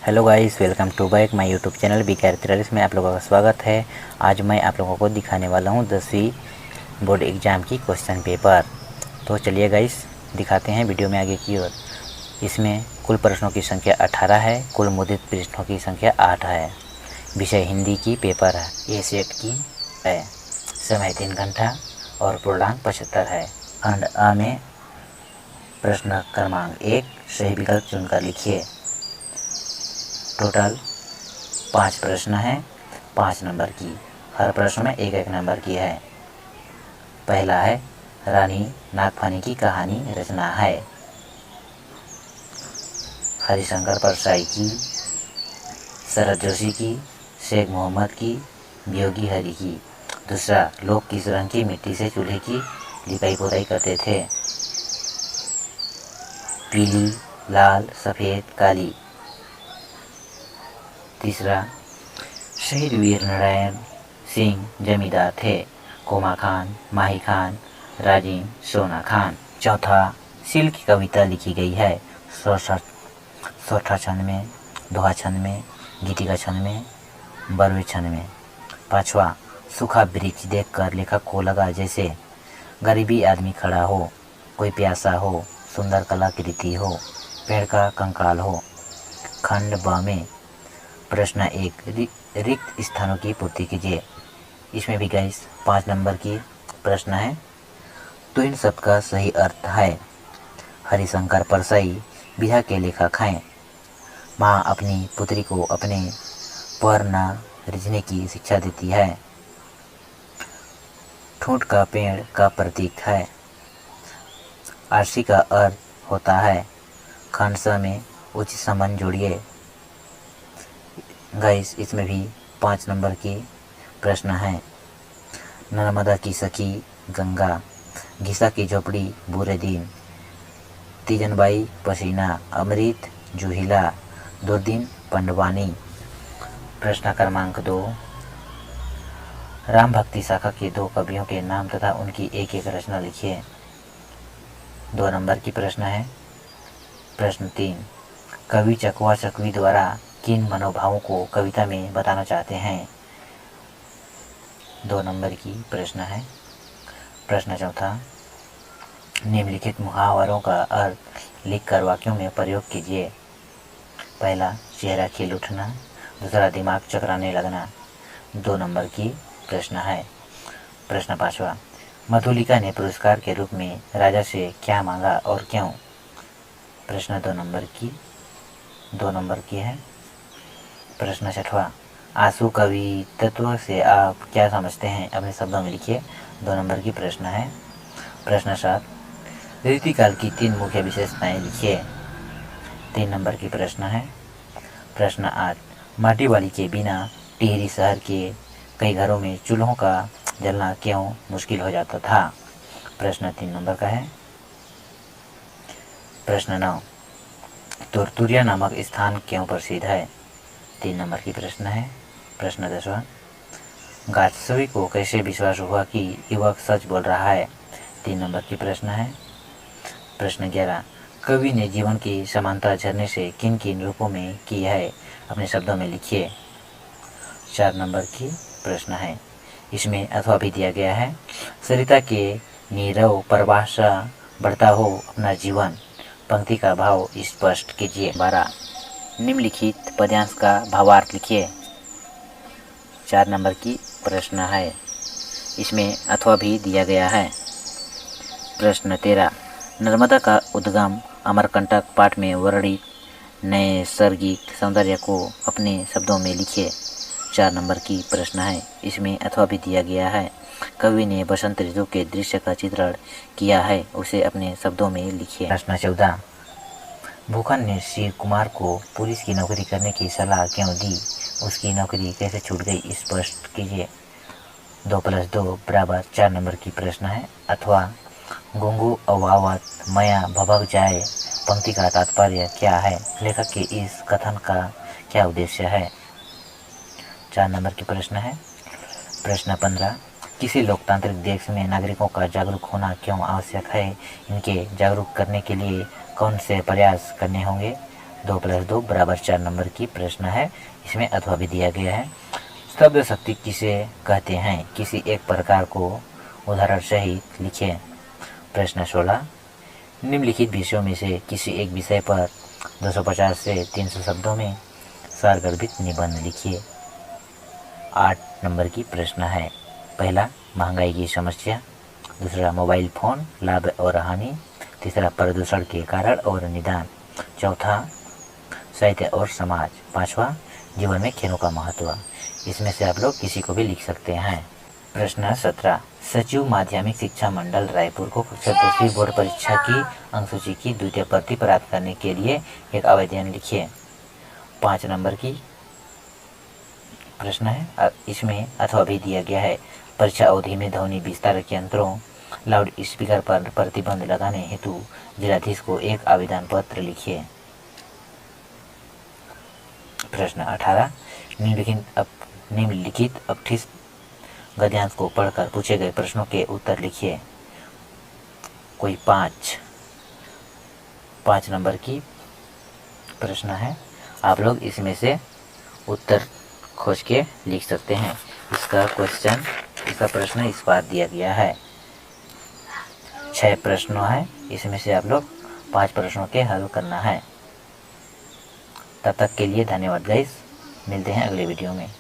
Hello guys, welcome to back my YouTube channel BK43 में आप लोगों का स्वागत है। आज मैं आप लोगों को दिखाने वाला हूं 10वीं बोर्ड एग्ज़ाम की क्वेश्चन पेपर। तो चलिए गाइस, दिखाते हैं वीडियो में आगे की ओर। इसमें कुल प्रश्नों की संख्या 18 है, कुल मुद्रित पृष्ठों की संख्या 8 है। विषय हिंदी की पेपर है। ये सेट की है। समय 3 घंटा और पूर्णांक 75 है। खंड अ में प्रश्न क्रमांक 1 सही विकल्प चुनकर लिखिए। टोटल 5 प्रश्न हैं, 5 नंबर की। हर प्रश्न में एक नंबर की है। पहला है रानी नागफनी की कहानी रचना है। हरिशंकर परसाई की, शरद जोशी की, शेख मोहम्मद की, वियोगी हरि की। दूसरा, लोग किस रंग की मिट्टी से चूल्हे की लिपाई पोताई करते थे? पीली, लाल, सफ़ेद, काली। तीसरा, शहीद वीर नारायण सिंह जमींदार थे? कोमा खान, माही खान, राजीव, सोना खान। चौथा, सील की कविता लिखी गई है सोठा छंद में, दोहा छंद में, गीतिका छंद में, बरवे छंद में। पांचवा, सूखा वृक्ष देखकर लेखक को लगा जैसे गरीबी आदमी खड़ा हो, कोई प्यासा हो, सुंदर कलाकृति हो, पेड़ का कंकाल हो। खंड ब में प्रश्न 1 रिक्त स्थानों की पूर्ति कीजिए। इसमें भी गाइस 5 नंबर की प्रश्न है। तो इन सब का सही अर्थ है, हरिशंकर परसाई बिहार के लेखक हैं। माँ अपनी पुत्री को अपने पर न रिझने की शिक्षा देती है। ठूंठ का पेड़ का प्रतीक है। आरसी का अर्थ होता है। खंड स में उचित संबंध जोड़िए। गाइस, इसमें भी 5 नंबर की प्रश्न है। नर्मदा की सखी गंगा, घिसा की झोपड़ी बुरे दिन, तीजनबाई पसीना, अमृत जूहिला, दो दिन पंडवानी। प्रश्न क्रमांक 2 राम भक्ति शाखा के 2 कवियों के नाम तथा उनकी एक रचना लिखिए। 2 नंबर की प्रश्न है। प्रश्न 3 कवि चकवा चकवी द्वारा किन मनोभावों को कविता में बताना चाहते हैं? 2 नंबर की प्रश्न है। प्रश्न चौथा, निम्नलिखित मुहावरों का अर्थ लिखकर वाक्यों में प्रयोग कीजिए। पहला, चेहरा खिल उठना। दूसरा, दिमाग चकराने लगना। 2 नंबर की प्रश्न है। प्रश्न 5वां, मधुलिका ने पुरस्कार के रूप में राजा से क्या मांगा और क्यों? प्रश्न 2 नंबर की है। प्रश्न 6वां, आंसू कवित्व से आप क्या समझते हैं? अपने शब्दों में लिखिए। 2 नंबर की प्रश्न है। प्रश्न 7, रीतिकाल की 3 मुख्य विशेषताएं लिखिए। 3 नंबर की प्रश्न है। प्रश्न 8, माटी वाली के बिना टिहरी शहर के कई घरों में चूल्हों का जलना क्यों मुश्किल हो जाता था? प्रश्न 3 नंबर का है। प्रश्न 9, तुरतुरिया नामक स्थान क्यों प्रसिद्ध है? 3 नंबर की प्रश्न है। प्रश्न 10वां, गात्सवी को कैसे विश्वास हुआ कि युवक सच बोल रहा है? 3 नंबर की प्रश्न है। प्रश्न 11, कवि ने जीवन की समानता झरने से किन किन रूपों में की है? अपने शब्दों में लिखिए। 4 नंबर की प्रश्न है। इसमें अथवा भी दिया गया है। सरिता के नीरव प्रवाह से बढ़ता हो अपना जीवन, पंक्ति का भाव स्पष्ट कीजिए। 12, निम्नलिखित पद्यांश का भावार्थ लिखिए। 4 नंबर की प्रश्न है। इसमें अथवा भी दिया गया है। प्रश्न 13, नर्मदा का उद्गम अमरकंटक पाठ में वर्णित नैसर्गिक सौंदर्य को अपने शब्दों में लिखिए। 4 नंबर की प्रश्न है। इसमें अथवा भी दिया गया है। कवि ने बसंत ऋतु के दृश्य का चित्रण किया है, उसे अपने शब्दों में लिखिए। प्रश्न 14, भूखन ने शिव कुमार को पुलिस की नौकरी करने की सलाह क्यों दी? उसकी नौकरी कैसे छूट गई? स्पष्ट कीजिए। 2 + 2 = 4 नंबर की प्रश्न है। अथवा गुंगू अवावत मया भभक जाए पंक्ति का तात्पर्य क्या है? लेखक के इस कथन का क्या उद्देश्य है? 4 नंबर की प्रश्न है। प्रश्न 15, किसी लोकतांत्रिक देश में नागरिकों का जागरूक होना क्यों आवश्यक है? इनके जागरूक करने के लिए कौन से प्रयास करने होंगे? 2 + 2 = 4 नंबर की प्रश्न है। इसमें अथवा भी दिया गया है। शब्द शक्ति किसे कहते हैं? किसी एक प्रकार को उदाहरण सहित लिखिए। प्रश्न 16, निम्नलिखित विषयों में से किसी एक विषय पर 250 से 300 शब्दों में सारगर्भित निबंध लिखिए। 8 नंबर की प्रश्न है। पहला, महंगाई की समस्या। दूसरा, मोबाइल फ़ोन लाभ और हानि। तीसरा, प्रदूषण के कारण और निदान। चौथा, साहित्य और समाज। पांचवा, जीवन में खेलों का महत्व। इसमें से आप लोग किसी को भी लिख सकते हैं। प्रश्न 17, सचिव माध्यमिक शिक्षा मंडल रायपुर को कक्षा 10वीं बोर्ड परीक्षा की अंकसूची की द्वितीय प्रति प्राप्त करने के लिए एक आवेदन लिखिए। 5 नंबर की प्रश्न है। इसमें अथवा भी दिया गया है। परीक्षा अवधि में ध्वनि विस्तारक यंत्रों लाउड स्पीकर पर प्रतिबंध लगाने हेतु जिलाधीश को एक आवेदन पत्र लिखिए। प्रश्न 18, निम्नलिखित 28 गद्यांश को पढ़कर पूछे गए प्रश्नों के उत्तर लिखिए। कोई 5 नंबर की प्रश्न है। आप लोग इसमें से उत्तर खोज के लिख सकते हैं। इसका प्रश्न इस बार दिया गया है। 6 प्रश्न है। इसमें से आप लोग 5 प्रश्नों के हल करना है। तब तक के लिए धन्यवाद गाइस। मिलते हैं अगले वीडियो में।